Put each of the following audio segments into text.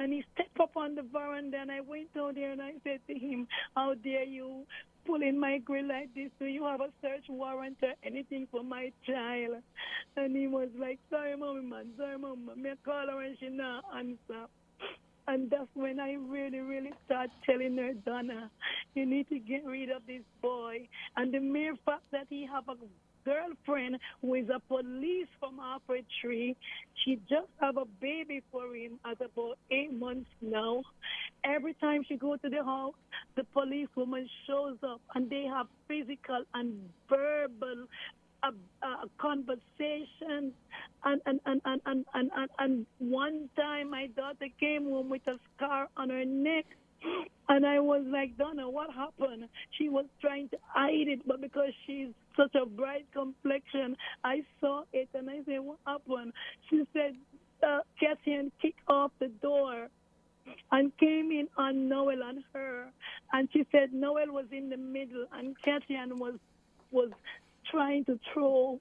And he stepped up on the veranda, and I went out there and I said to him, how dare you pull in my grill like this? Do you have a search warrant or anything for my child? And he was like, sorry, mommy, man, sorry, mama. Me call her and she not answer. And that's when I really, really start telling her, Donna, you need to get rid of this boy. And the mere fact that he have a girlfriend who is a police from Harper Tree, she just have a baby for him at about 8 months now. Every time she go to the house, the police woman shows up and they have physical and verbal conversation, and one time my daughter came home with a scar on her neck, and I was like, Donna, what happened? She was trying to hide it, but because she's such a bright complexion, I saw it, and I said, what happened? She said, Catherine kicked off the door and came in on Noel and her, and she said Noel was in the middle, and Catherine was trying to throw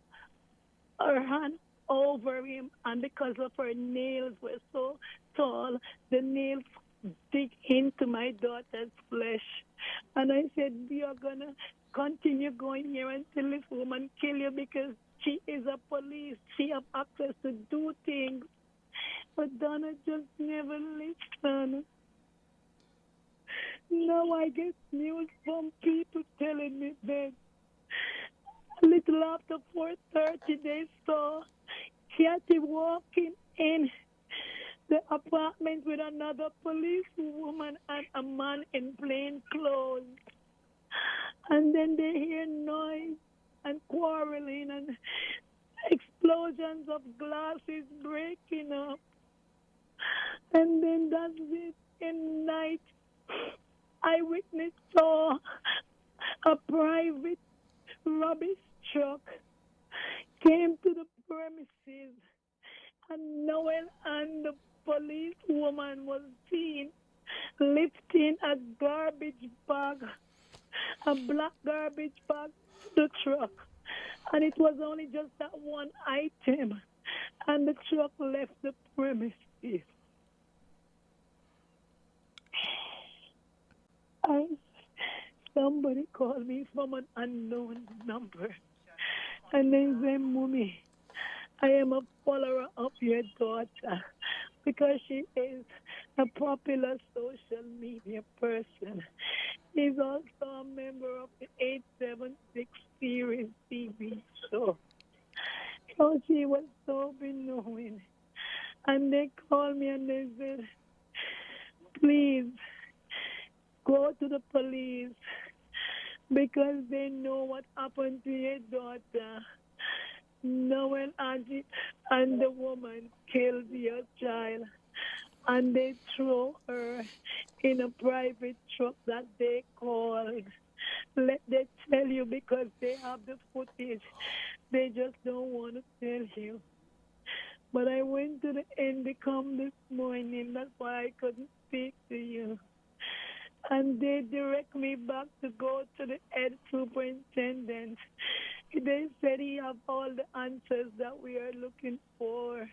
her hand over him, and because of her nails were so tall, the nails dig into my daughter's flesh. And I said, we are going to continue going here until this woman kill you, because she is a police. She have access to do things. But Donna just never listened. Now I get news from people telling me that a little after 4:30, they saw Kathy walking in the apartment with another police woman and a man in plain clothes. And then they hear noise and quarreling and explosions of glasses breaking up. And then that's it. In night, eyewitness saw a private rubbish truck came to the premises, and Noel and the police woman was seen lifting a garbage bag, a black garbage bag, to the truck. And it was only just that one item, and the truck left the premises. Somebody called me from an unknown number, and they said, Mommy, I am a follower of your daughter because she is a popular social media person. She's also a member of the 876 series TV show. So she was so knowing. And they called me and they said, please go to the police because they know what happened to your daughter. Noel Auntie and the woman killed your child, and they threw her in a private truck that they called. Let them tell you because they have the footage. They just don't want to tell you. But I went to the Endicom this morning. That's why I couldn't speak to you. And they direct me back to go to the head superintendent. They said he have all the answers that we are looking for.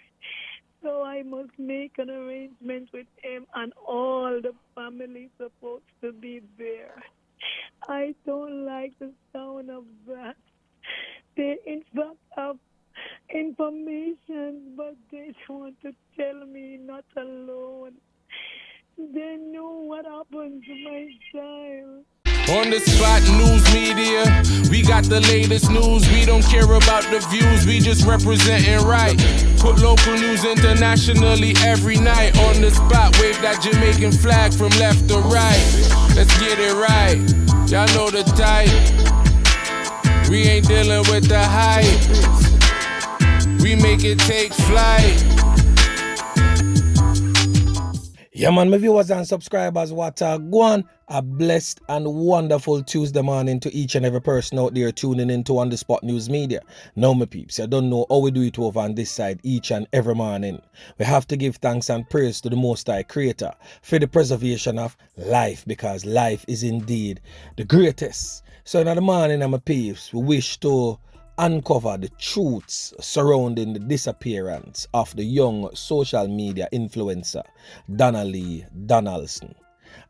So I must make an arrangement with him and all the family supposed to be there. I don't like the sound of that. They in fact have information, but they want to tell me not alone. They know what happened to my child. On the spot news media, we got the latest news. We don't care about the views, we just representing right. Put local news internationally every night. On the spot, wave that Jamaican flag from left to right. Let's get it right, y'all know the type. We ain't dealing with the hype. We make it take flight. Yeah, man, my viewers and subscribers, what a go on. A blessed and wonderful Tuesday morning to each and every person out there tuning into On The Spot News Media. Now, my peeps, I don't know how we do it over on this side each and every morning. We have to give thanks and praise to the Most High Creator for the preservation of life, because life is indeed the greatest. So in the morning, my peeps, we wish to uncover the truths surrounding the disappearance of the young social media influencer Donna-Lee Donaldson.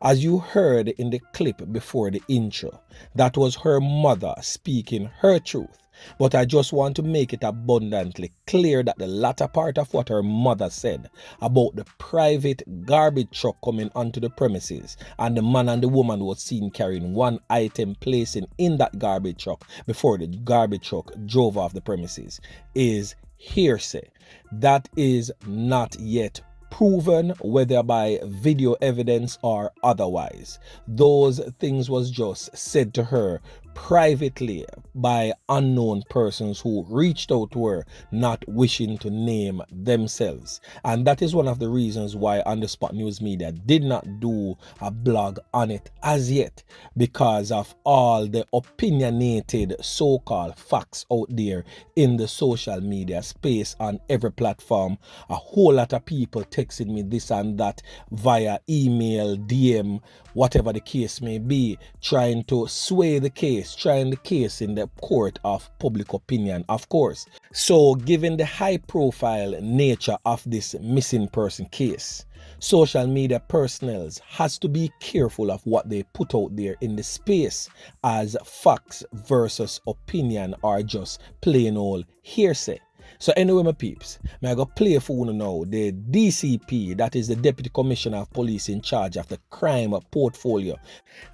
As you heard in the clip before the intro, that was her mother speaking her truth. But I just want to make it abundantly clear that the latter part of what her mother said about the private garbage truck coming onto the premises and the man and the woman was seen carrying one item placing in that garbage truck before the garbage truck drove off the premises is hearsay. That is not yet proven, whether by video evidence or otherwise. Those things was just said to her privately by unknown persons who reached out to her, not wishing to name themselves. And that is one of the reasons why On The Spot News Media did not do a blog on it as yet, because of all the opinionated so-called facts out there in the social media space on every platform. A whole lot of people texting me this and that via email, DM, whatever the case may be, trying to sway the case, trying the case in the court of public opinion, of course. So given the high profile nature of this missing person case, social media personnel has to be careful of what they put out there in the space as facts versus opinion or just plain old hearsay. So anyway, my peeps, I go play for you now the DCP, that is the Deputy Commissioner of Police in charge of the crime portfolio.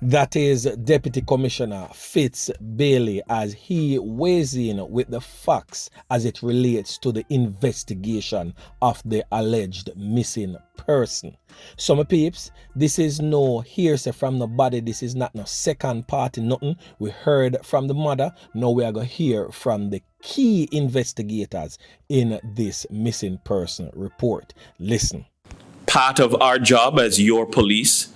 That is Deputy Commissioner C0Pz Bailey, as he weighs in with the facts as it relates to the investigation of the alleged missing person. So my peeps, this is no hearsay from nobody. This is not no second party nothing. We heard from the mother. Now we are going to hear from the key investigators in this missing person report. Listen. Part of our job as your police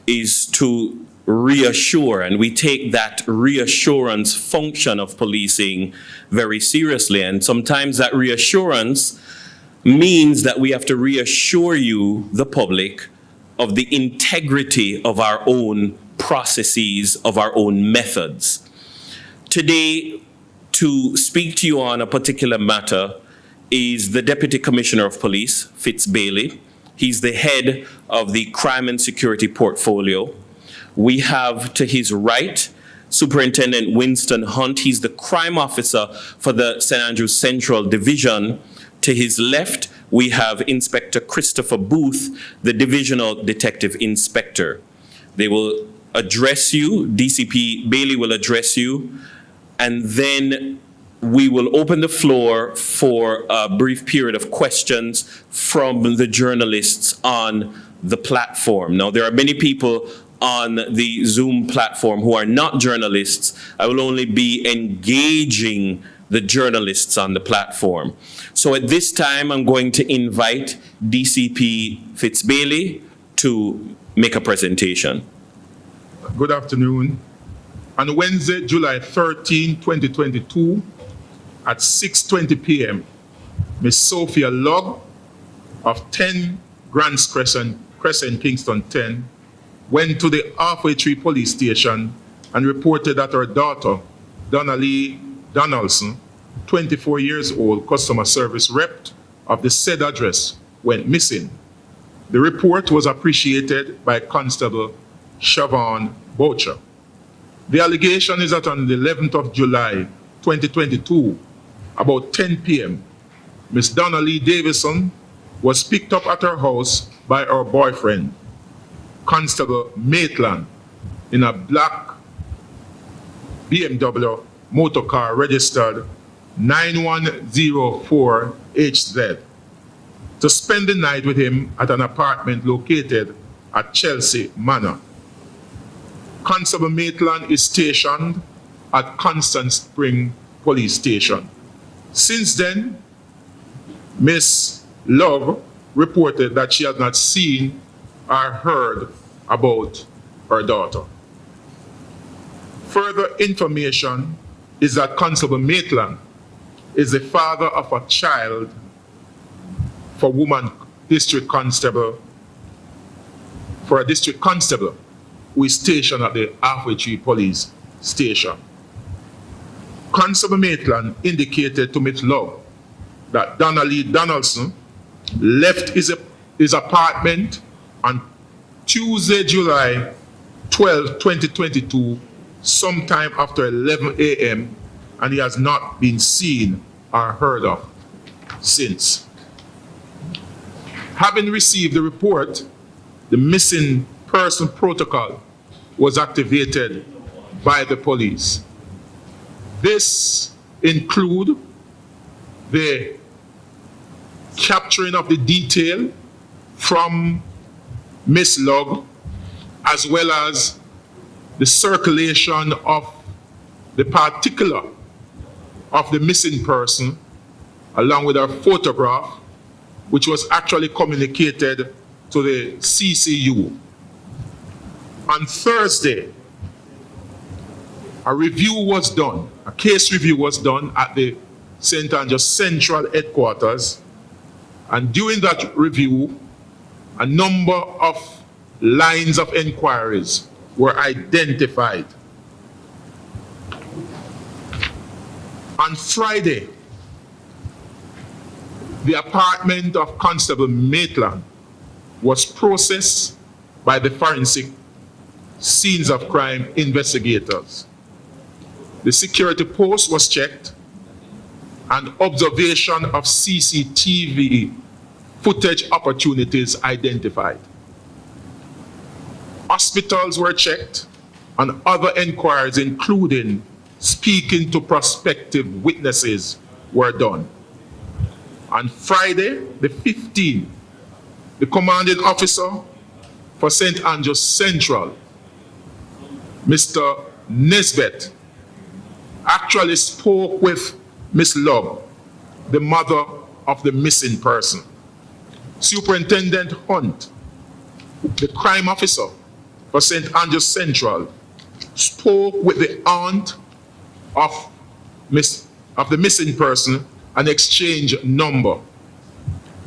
is to reassure, and we take that reassurance function of policing very seriously. And sometimes that reassurance means that we have to reassure you, the public, of the integrity of our own processes, of our own methods. Today, to speak to you on a particular matter is the Deputy Commissioner of Police, C0Pz Bailey. He's the head of the Crime and Security Portfolio. We have to his right Superintendent Winston Hunt. He's the crime officer for the St. Andrews Central Division. To his left, we have Inspector Christopher Booth, the Divisional Detective Inspector. They will address you, DCP Bailey will address you, and then we will open the floor for a brief period of questions from the journalists on the platform. Now, there are many people on the Zoom platform who are not journalists. I will only be engaging the journalists on the platform. So at this time, I'm going to invite DCP C0Pz Bailey to make a presentation. Good afternoon. On Wednesday, July 13, 2022, at 6:20 p.m., Miss Sophia Lugg of 10 Grants Crescent, Kingston 10, went to the Halfway Tree Police Station and reported that her daughter, Donna-Lee Donaldson, 24 years old, customer service rep of the said address, went missing. The report was appreciated by Constable Siobhan Boucher. The allegation is that on the 11th of July, 2022, about 10 p.m., Miss Donna-Lee Davison was picked up at her house by her boyfriend, Constable Maitland, in a black BMW motor car registered 9104HZ to spend the night with him at an apartment located at Chelsea Manor. Constable Maitland is stationed at Constant Spring Police Station. Since then, Miss Love reported that she has not seen or heard about her daughter. Further information is that Constable Maitland is the father of a child for a district constable who is stationed at the Halfway Tree Police Station. Constable Maitland indicated to Ms. Lugg that Donna-Lee Donaldson left his apartment on Tuesday, July 12, 2022, sometime after 11 a.m., and he has not been seen or heard of since. Having received the report, the missing person protocol was activated by the police. This includes the capturing of the detail from Miss Lugg, as well as the circulation of the particular of the missing person, along with her photograph, which was actually communicated to the CCU. On Thursday, a review was done, a case review was done at the St. Andrews Central headquarters, and during that review, a number of lines of inquiries were identified. On Friday, the apartment of Constable Maitland was processed by the forensic scenes of crime investigators. The security post was checked and observation of CCTV footage opportunities identified. Hospitals were checked and other inquiries, including speaking to prospective witnesses, were done. On Friday, the 15th, the commanding officer for St. Andrews Central, Mr. Nesbitt, actually spoke with Miss Lugg, the mother of the missing person. Superintendent Hunt, the crime officer for St. Andrews Central, spoke with the aunt of the missing person and exchanged number.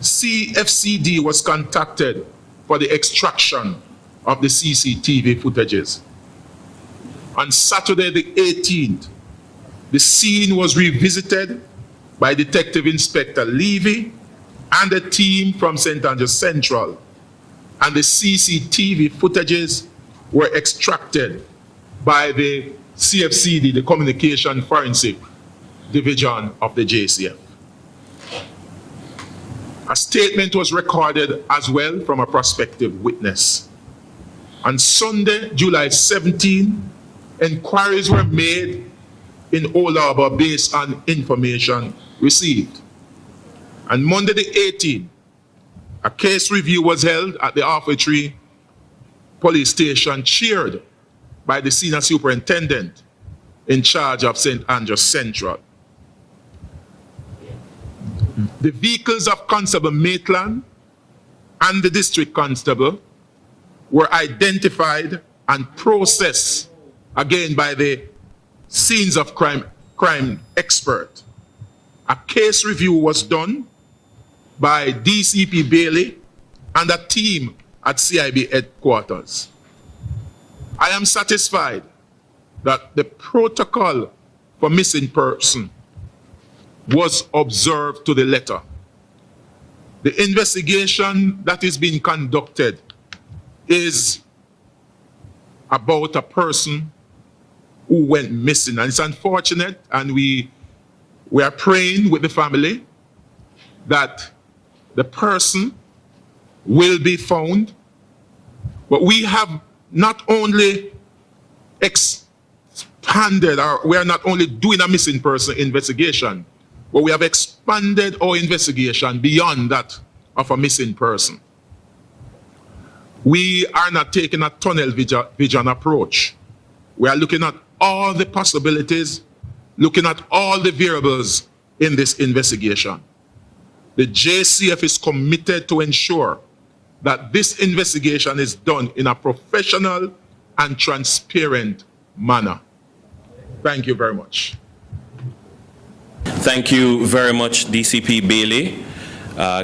CFCD was contacted for the extraction of the CCTV footages. On Saturday the 18th, the scene was revisited by Detective Inspector Levy and a team from St. Andrews Central, and the CCTV footages were extracted by the CFCD, the Communication Forensic Division of the JCF. A statement was recorded as well from a prospective witness. On Sunday, July 17, inquiries were made in Old Harbour based on information received. On Monday the 18th, a case review was held at the Halfway Tree Police Station, chaired by the Senior Superintendent in charge of St. Andrews Central. The vehicles of Constable Maitland and the District Constable were identified and processed again by the scenes of crime expert. A case review was done by DCP Bailey and a team at CIB headquarters. I am satisfied that the protocol for missing person was observed to the letter. The investigation that is being conducted is about a person who went missing, and it's unfortunate, and we are praying with the family that the person will be found. But we have not only expanded, or we are not only doing a missing person investigation, but we have expanded our investigation beyond that of a missing person. We are not taking a tunnel vision approach. We are looking at all the possibilities, looking at all the variables in this investigation. The JCF is committed to ensure that this investigation is done in a professional and transparent manner. Thank you very much. Thank you very much, DCP Bailey,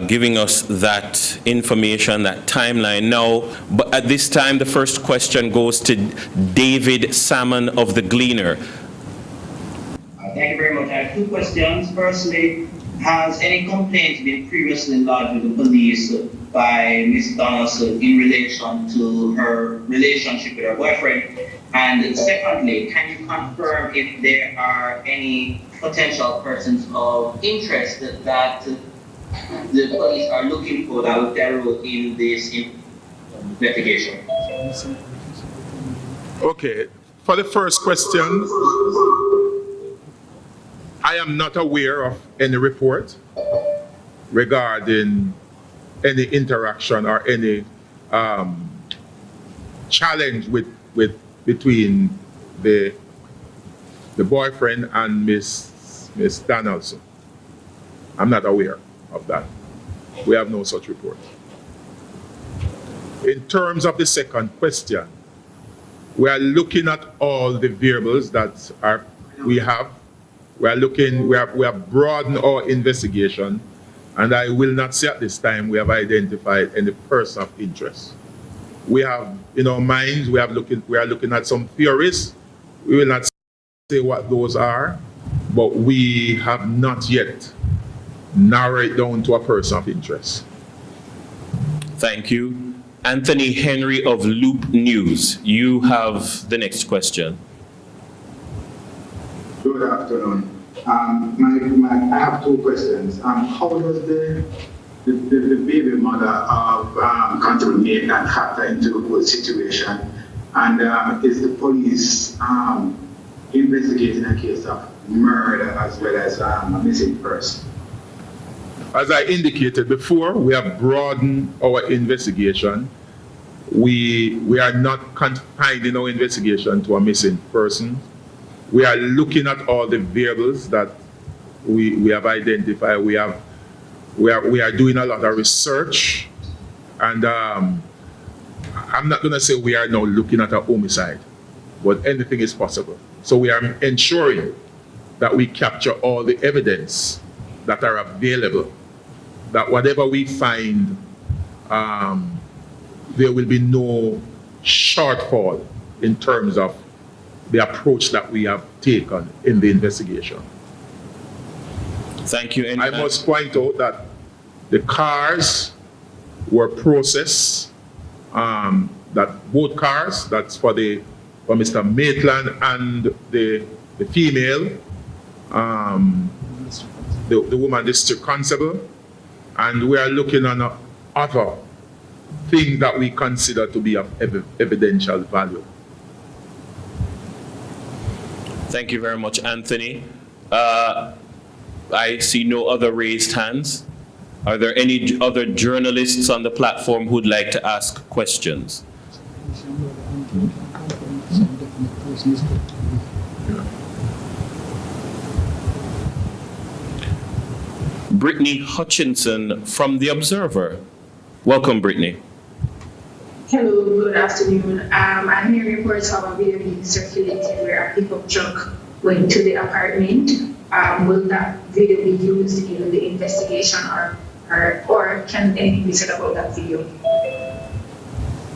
giving us that information, that timeline. Now, but at this time, the first question goes to David Salmon of the Gleaner. Thank you very much. I have two questions. Firstly, has any complaint been previously lodged with the police by Ms. Donaldson in relation to her relationship with her boyfriend? And secondly, can you confirm if there are any potential persons of interest that the police are looking for that will play a role in this investigation? Okay, for the first question, I am not aware of any report regarding any interaction or any challenge between the boyfriend and Miss Donaldson. I'm not aware of that. We have no such report. In terms of the second question, we are looking at all the variables that we have. We have broadened our investigation, and I will not say at this time we have identified any person of interest. We have in our minds, we are looking at some theories. We will not say what those are, but we have not yet narrowed it down to a person of interest. Thank you. Anthony Henry of Loop News, you have the next question. Good afternoon. I have two questions. How does the baby mother of Constable Nathan factor into the whole situation? And is the police investigating a case of murder as well as a missing person? As I indicated before, we have broadened our investigation. We are not confining our investigation to a missing person. We are looking at all the variables that we have identified. We are doing a lot of research, and I'm not going to say we are now looking at a homicide, but anything is possible. So we are ensuring that we capture all the evidence that are available, that whatever we find, there will be no shortfall in terms of the approach that we have taken in the investigation. Thank you. I must point out that the cars were processed, that both cars, that's for Mr. Maitland and the female, the woman district constable, and we are looking on other things that we consider to be of evidential value. Thank you very much, Anthony. I see no other raised hands. Are there any other journalists on the platform who'd like to ask questions? Brittany Hutchinson from The Observer. Welcome, Brittany. Hello, good afternoon. I'm hearing reports of a video being circulated where a pickup truck went to the apartment. Will that video be used in the investigation, or can anything be said about that video?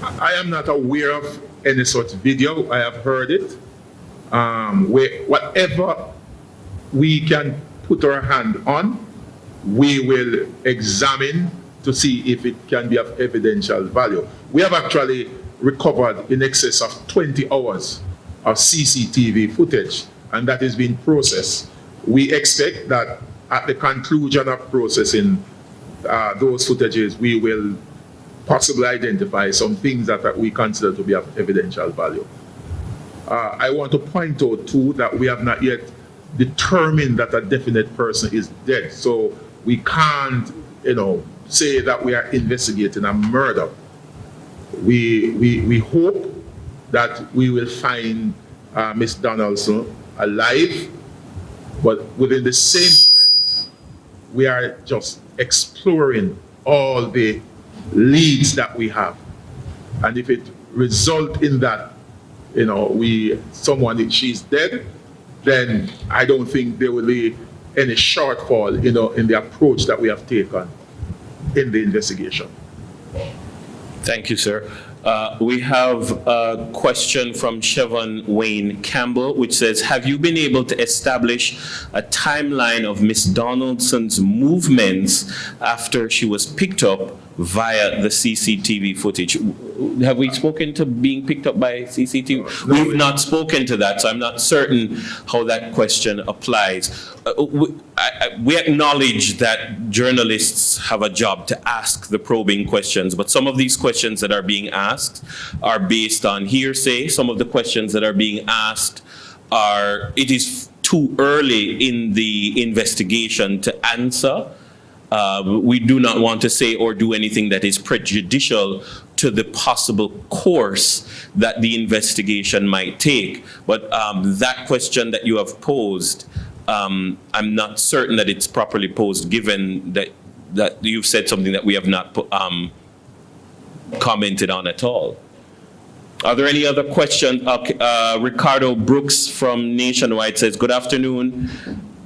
I am not aware of any such video. I have heard it. Whatever we can put our hand on, we will examine to see if it can be of evidential value. We have actually recovered in excess of 20 hours of CCTV footage, and that is being processed. We expect that at the conclusion of processing those footages, we will possibly identify some things that we consider to be of evidential value. I want to point out too that we have not yet determined that a definite person is dead. So we can't, say that we are investigating a murder. We hope that we will find Miss Donaldson alive, but within the same breath, we are just exploring all the leads that we have. And if it results in that, she's dead, then I don't think there will be any shortfall, in the approach that we have taken in the investigation. Thank you, sir. We have a question from Chevon Wayne Campbell, which says, have you been able to establish a timeline of Miss Donaldson's movements after she was picked up via the CCTV footage? Have we spoken to being picked up by CCTV? We've not spoken to that, so I'm not certain how that question applies. We acknowledge that journalists have a job to ask the probing questions, but some of these questions that are being asked are based on hearsay. Some of the questions that are being asked are, it is too early in the investigation to answer. We do not want to say or do anything that is prejudicial to the possible course that the investigation might take. But that question that you have posed, I'm not certain that it's properly posed, given that you've said something that we have not commented on at all. Are there any other questions? Ricardo Brooks from Nationwide says, good afternoon.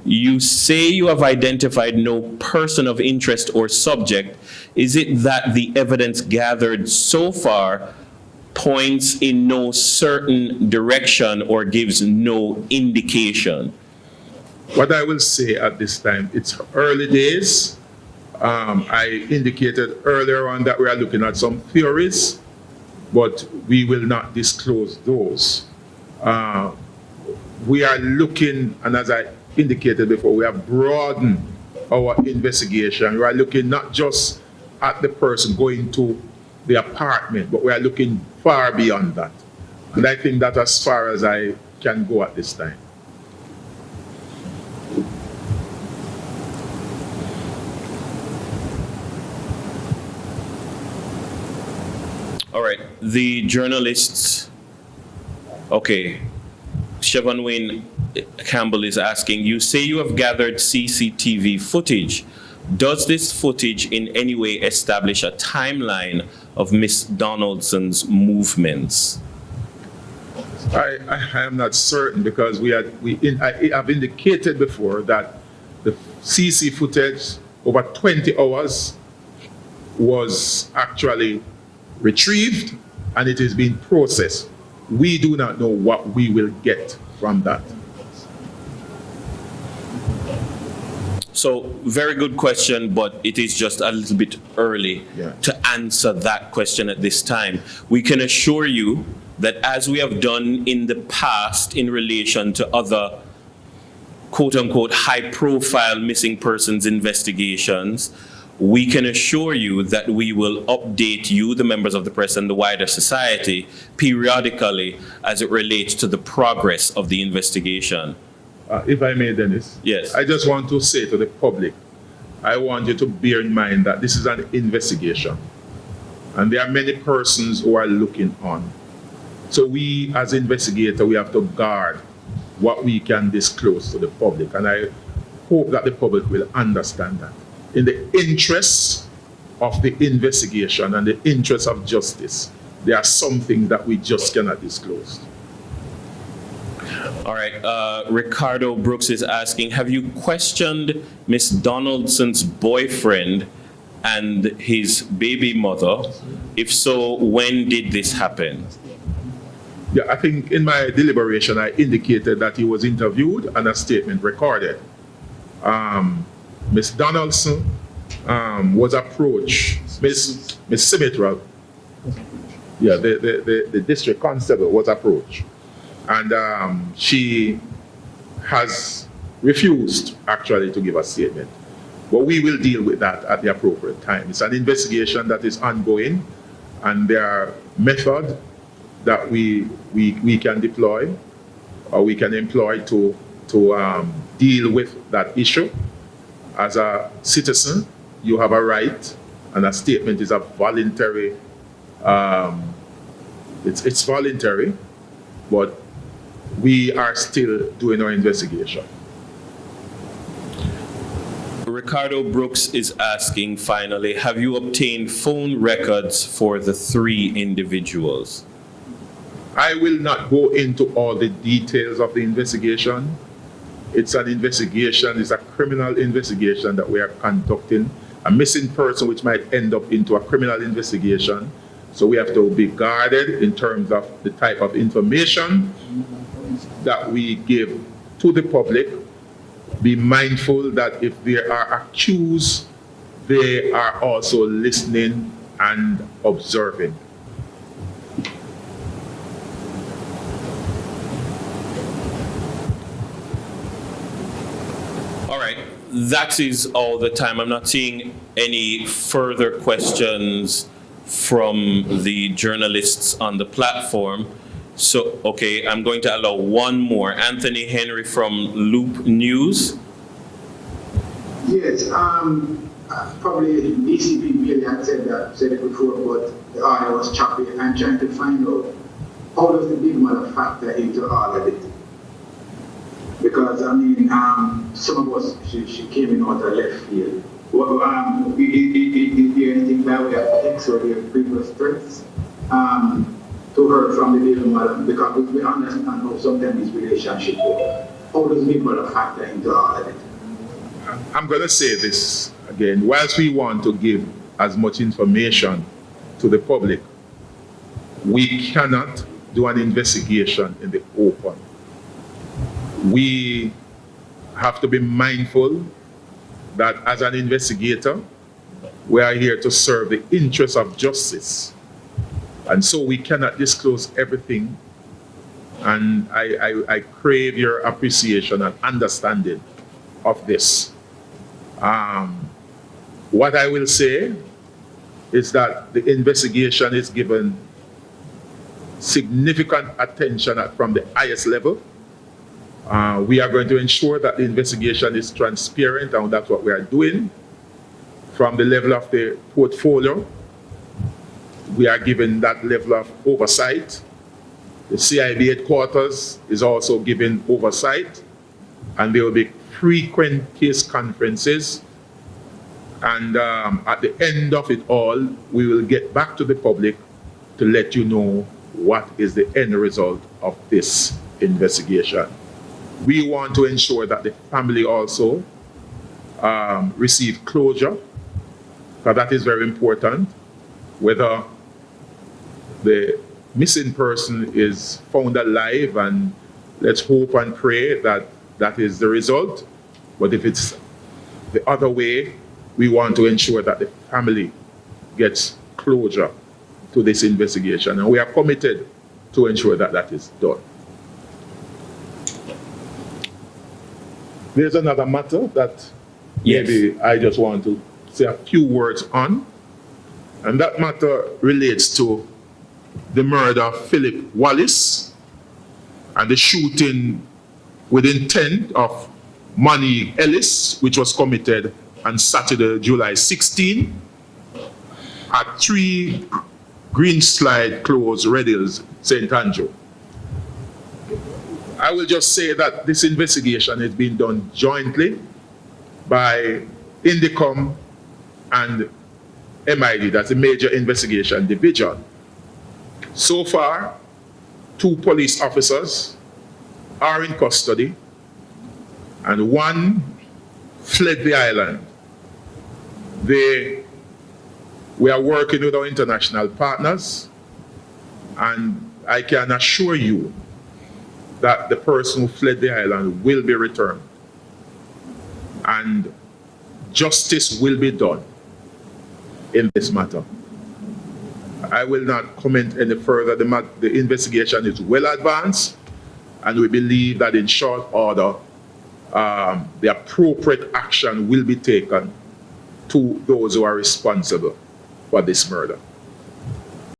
You say you have identified no person of interest or subject. Is it that the evidence gathered so far points in no certain direction or gives no indication? What I will say at this time, it's early days. I indicated earlier on that we are looking at some theories, but we will not disclose those. We are looking, and as I indicated before, we have broadened our investigation. We are looking not just at the person going to the apartment, but we are looking far beyond that. And I think that's as far as I can go at this time. All right, the journalists, okay, Chevon Wayne Campbell is asking, you say you have gathered CCTV footage. Does this footage in any way establish a timeline of Miss Donaldson's movements? I am not certain, because I have indicated before that the CC footage over 20 hours was actually retrieved and it is being processed. We do not know what we will get from that. So, very good question, but it is just a little bit early to answer that question at this time. We can assure you that, as we have done in the past in relation to other quote-unquote high-profile missing persons investigations, we can assure you that we will update you, the members of the press and the wider society, periodically as it relates to the progress of the investigation. If I may, Dennis. Yes. I just want to say to the public, I want you to bear in mind that this is an investigation. And there are many persons who are looking on. So we, as investigators, we have to guard what we can disclose to the public. And I hope that the public will understand that. In the interests of the investigation and the interests of justice, there are some things that we just cannot disclose. All right, Ricardo Brooks is asking, have you questioned Miss Donaldson's boyfriend and his baby mother? If so, when did this happen? Yeah, I think in my deliberation, I indicated that he was interviewed and a statement recorded. Miss Donaldson was approached, Miss Symmetra, yeah, the district constable was approached. And she has refused, actually, to give a statement. But we will deal with that at the appropriate time. It's an investigation that is ongoing, and there are methods that we can deploy or we can employ to deal with that issue. As a citizen, you have a right, and a statement is a voluntary, it's voluntary, but we are still doing our investigation. Ricardo Brooks is asking, finally, have you obtained phone records for the 3 individuals? I will not go into all the details of the investigation. It's an investigation, it's a criminal investigation that we are conducting. A missing person which might end up into a criminal investigation. So we have to be guarded in terms of the type of information that we give to the public. Be mindful that if there are accused, they are also listening and observing. All right, that is all the time. I'm not seeing any further questions from the journalists on the platform. So, okay, I'm going to allow one more. Anthony Henry from Loop News. Yes, probably DCP really had said it before, but the audio was choppy. I'm trying to find out, how does the big mother factor into all of it? Because, I mean, some of us, she came in out of left field. Well, is there anything that we have text or their previous threats to her from the baby mother? Because we understand how sometimes this relationship works. How does the big mother factor into all of it? I'm going to say this again. Whilst we want to give as much information to the public, we cannot do an investigation in the open. We have to be mindful that as an investigator, we are here to serve the interests of justice. And so we cannot disclose everything. And I crave your appreciation and understanding of this. What I will say is that the investigation is given significant attention from the highest level. We are going to ensure that the investigation is transparent, and that's what we are doing. From the level of the portfolio, we are given that level of oversight. The CIB headquarters is also given oversight, and there will be frequent case conferences. And at the end of it all, we will get back to the public to let you know what is the end result of this investigation. We want to ensure that the family also receive closure, because that is very important. Whether the missing person is found alive, and let's hope and pray that that is the result. But if it's the other way, we want to ensure that the family gets closure to this investigation, and we are committed to ensure that that is done. There's another matter that maybe I just want to say a few words on, and that matter relates to the murder of Philip Wallace and the shooting with intent of Manny Ellis, which was committed on Saturday, July 16, at 3 Greenslide Close, Red Hills, St. Andrew. I will just say that this investigation is being done jointly by INDECOM and MID, that's the Major Investigation Division. So far, 2 police officers are in custody, and 1 fled the island. We are working with our international partners, and I can assure you that the person who fled the island will be returned, and justice will be done in this matter. I will not comment any further. The investigation is well advanced, and we believe that in short order, the appropriate action will be taken to those who are responsible for this murder.